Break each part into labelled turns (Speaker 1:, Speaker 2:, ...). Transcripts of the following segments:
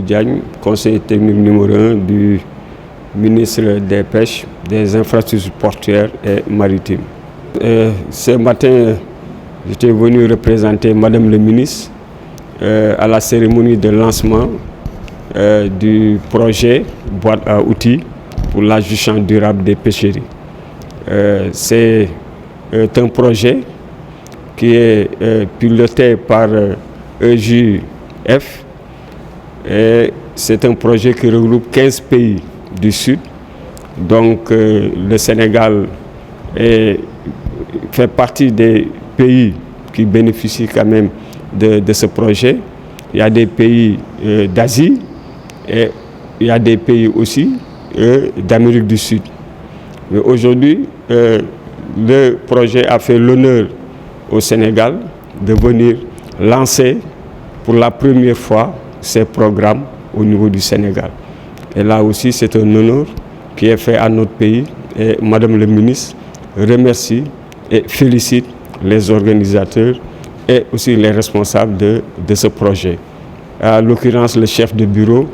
Speaker 1: Diagne, conseiller technique numéro 1 du ministre des Pêches, des Infrastructures portuaires et maritimes. Ce matin, j'étais venu représenter Madame le ministre à la cérémonie de lancement du projet boîte à outils pour la gestion durable des pêcheries. C'est un projet qui est piloté par EJF et c'est un projet qui regroupe 15 pays du Sud. Donc le Sénégal fait partie des pays qui bénéficient quand même de ce projet. Il y a des pays d'Asie et il y a des pays aussi d'Amérique du Sud. Mais aujourd'hui, le projet a fait l'honneur au Sénégal de venir lancer pour la première fois ces programmes au niveau du Sénégal. Et là aussi, c'est un honneur qui est fait à notre pays. Et Madame le ministre remercie et félicite les organisateurs et aussi les responsables de ce projet. À l'occurrence, le chef de bureau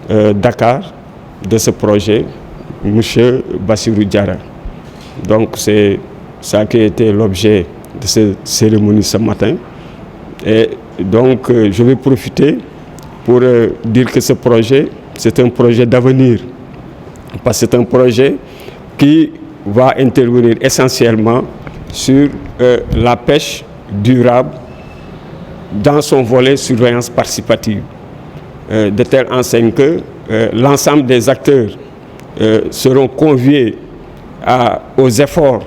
Speaker 1: Dakar de ce projet, M. Bassirou Diarra. Donc c'est ça qui a été l'objet de cette cérémonie ce matin. Et donc je vais profiter pour dire que ce projet, c'est un projet d'avenir. Parce que c'est un projet qui va intervenir essentiellement sur la pêche durable dans son volet surveillance participative. De telle enseigne que l'ensemble des acteurs seront conviés aux efforts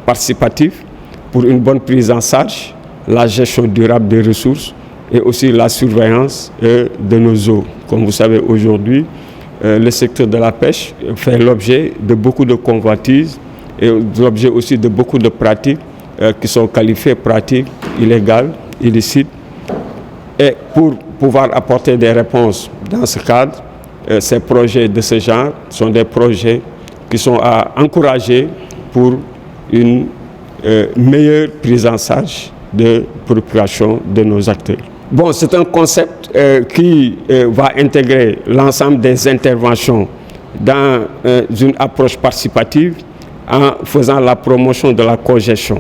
Speaker 1: participatifs pour une bonne prise en charge, la gestion durable des ressources et aussi la surveillance de nos eaux. Comme vous savez aujourd'hui, le secteur de la pêche fait l'objet de beaucoup de convoitises et l'objet aussi de beaucoup de pratiques qui sont qualifiées pratiques illégales, illicites. Et pour pouvoir apporter des réponses dans ce cadre, ces projets de ce genre sont des projets qui sont à encourager pour une meilleure prise en charge de préoccupation de nos acteurs. Bon, c'est un concept qui va intégrer l'ensemble des interventions dans une approche participative en faisant la promotion de la cogestion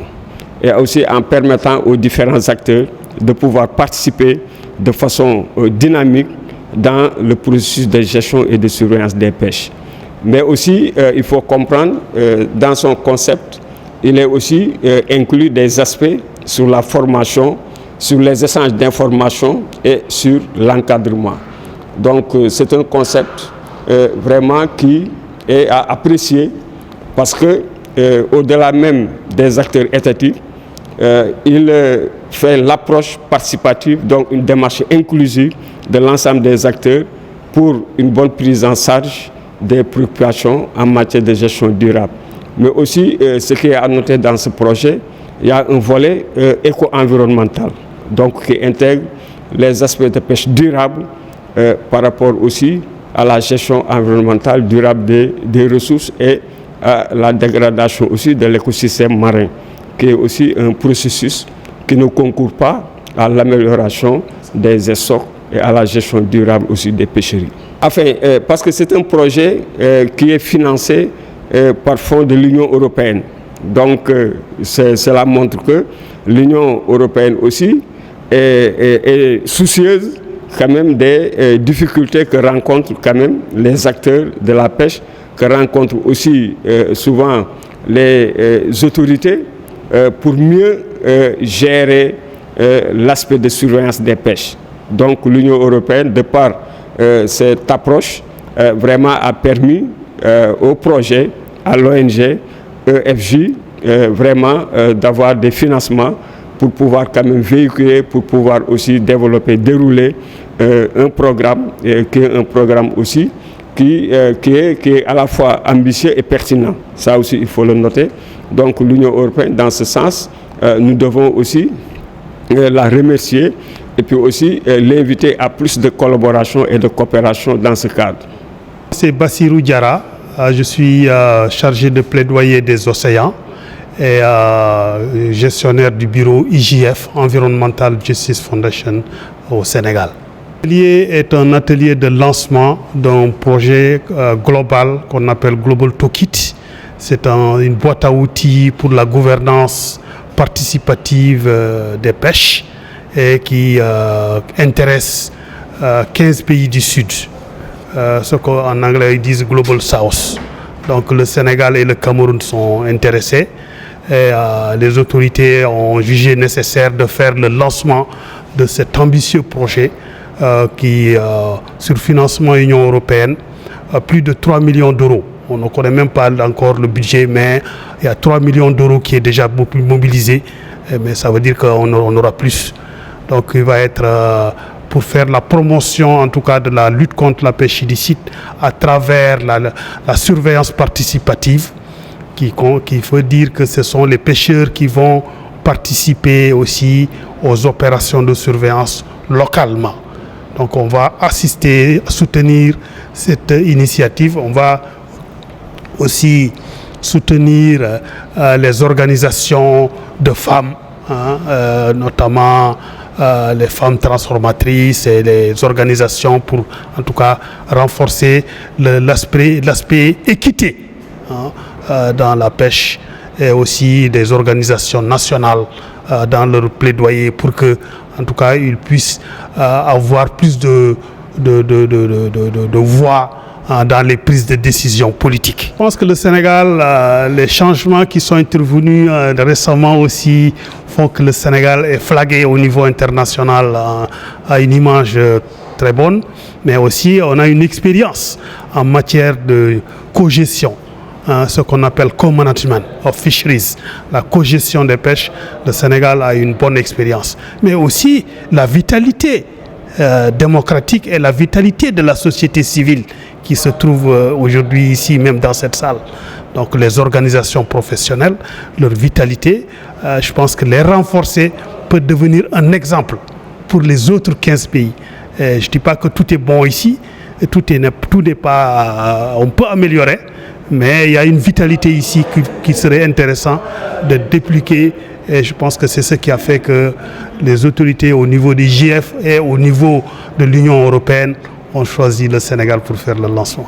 Speaker 1: et aussi en permettant aux différents acteurs de pouvoir participer de façon dynamique dans le processus de gestion et de surveillance des pêches. Mais aussi, il faut comprendre, dans son concept, il est aussi inclus des aspects sur la formation, sur les échanges d'informations et sur l'encadrement. Donc, c'est un concept vraiment qui est à apprécier parce que, au-delà même des acteurs étatiques, il fait l'approche participative, donc une démarche inclusive de l'ensemble des acteurs pour une bonne prise en charge des préoccupations en matière de gestion durable. Mais aussi, ce qui est à noter dans ce projet, il y a un volet éco-environnemental, donc qui intègre les aspects de pêche durable par rapport aussi à la gestion environnementale durable des ressources et à la dégradation aussi de l'écosystème marin, qui est aussi un processus qui ne concourt pas à l'amélioration des stocks et à la gestion durable aussi des pêcheries. Enfin, parce que c'est un projet qui est financé par fonds de l'Union européenne. Donc, cela montre que l'Union européenne aussi est soucieuse quand même des difficultés que rencontrent quand même les acteurs de la pêche, que rencontrent aussi souvent les autorités pour mieux gérer l'aspect de surveillance des pêches. Donc l'Union européenne, de par cette approche, vraiment a permis au projet, à l'ONG, EFJ, vraiment d'avoir des financements pour pouvoir quand même véhiculer, pour pouvoir aussi développer, dérouler un programme qui est un programme aussi qui est à la fois ambitieux et pertinent. Ça aussi, il faut le noter. Donc l'Union européenne, dans ce sens, nous devons aussi la remercier et puis aussi l'inviter à plus de collaboration et de coopération dans ce cadre.
Speaker 2: C'est Bassirou Diarra, je suis chargé de plaidoyer des océans et gestionnaire du bureau IJF, Environmental Justice Foundation au Sénégal. L'atelier est un atelier de lancement d'un projet global qu'on appelle Global Toolkit. C'est une boîte à outils pour la gouvernance participative des pêches et qui intéresse 15 pays du Sud, ce qu'en anglais ils disent Global South. Donc le Sénégal et le Cameroun sont intéressés et les autorités ont jugé nécessaire de faire le lancement de cet ambitieux projet qui, sur financement Union européenne, plus de 3 millions d'euros. On ne connaît même pas encore le budget, mais il y a 3 millions d'euros qui est déjà mobilisé, mais ça veut dire qu'on aura plus. Donc il va être pour faire la promotion en tout cas de la lutte contre la pêche illicite à travers la surveillance participative, qui veut dire que ce sont les pêcheurs qui vont participer aussi aux opérations de surveillance localement. Donc on va assister, soutenir cette initiative. On va aussi soutenir les organisations de femmes, notamment les femmes transformatrices et les organisations pour en tout cas renforcer l'aspect équité dans la pêche, et aussi des organisations nationales dans leur plaidoyer pour que en tout cas ils puissent avoir plus de voix dans les prises de décision politiques. Je pense que le Sénégal, les changements qui sont intervenus récemment aussi font que le Sénégal est flagué au niveau international à une image très bonne, mais aussi on a une expérience en matière de cogestion, ce qu'on appelle co-management of fisheries, la cogestion des pêches. Le Sénégal a une bonne expérience, mais aussi la vitalité démocratique et la vitalité de la société civile qui se trouve aujourd'hui ici, même dans cette salle. Donc les organisations professionnelles, leur vitalité, je pense que les renforcer peut devenir un exemple pour les autres 15 pays. Et je ne dis pas que tout est bon ici, et tout n'est pas, on peut améliorer, mais il y a une vitalité ici qui serait intéressant de dupliquer. Et je pense que c'est ce qui a fait que les autorités au niveau des JF et au niveau de l'Union européenne ont choisi le Sénégal pour faire le lancement.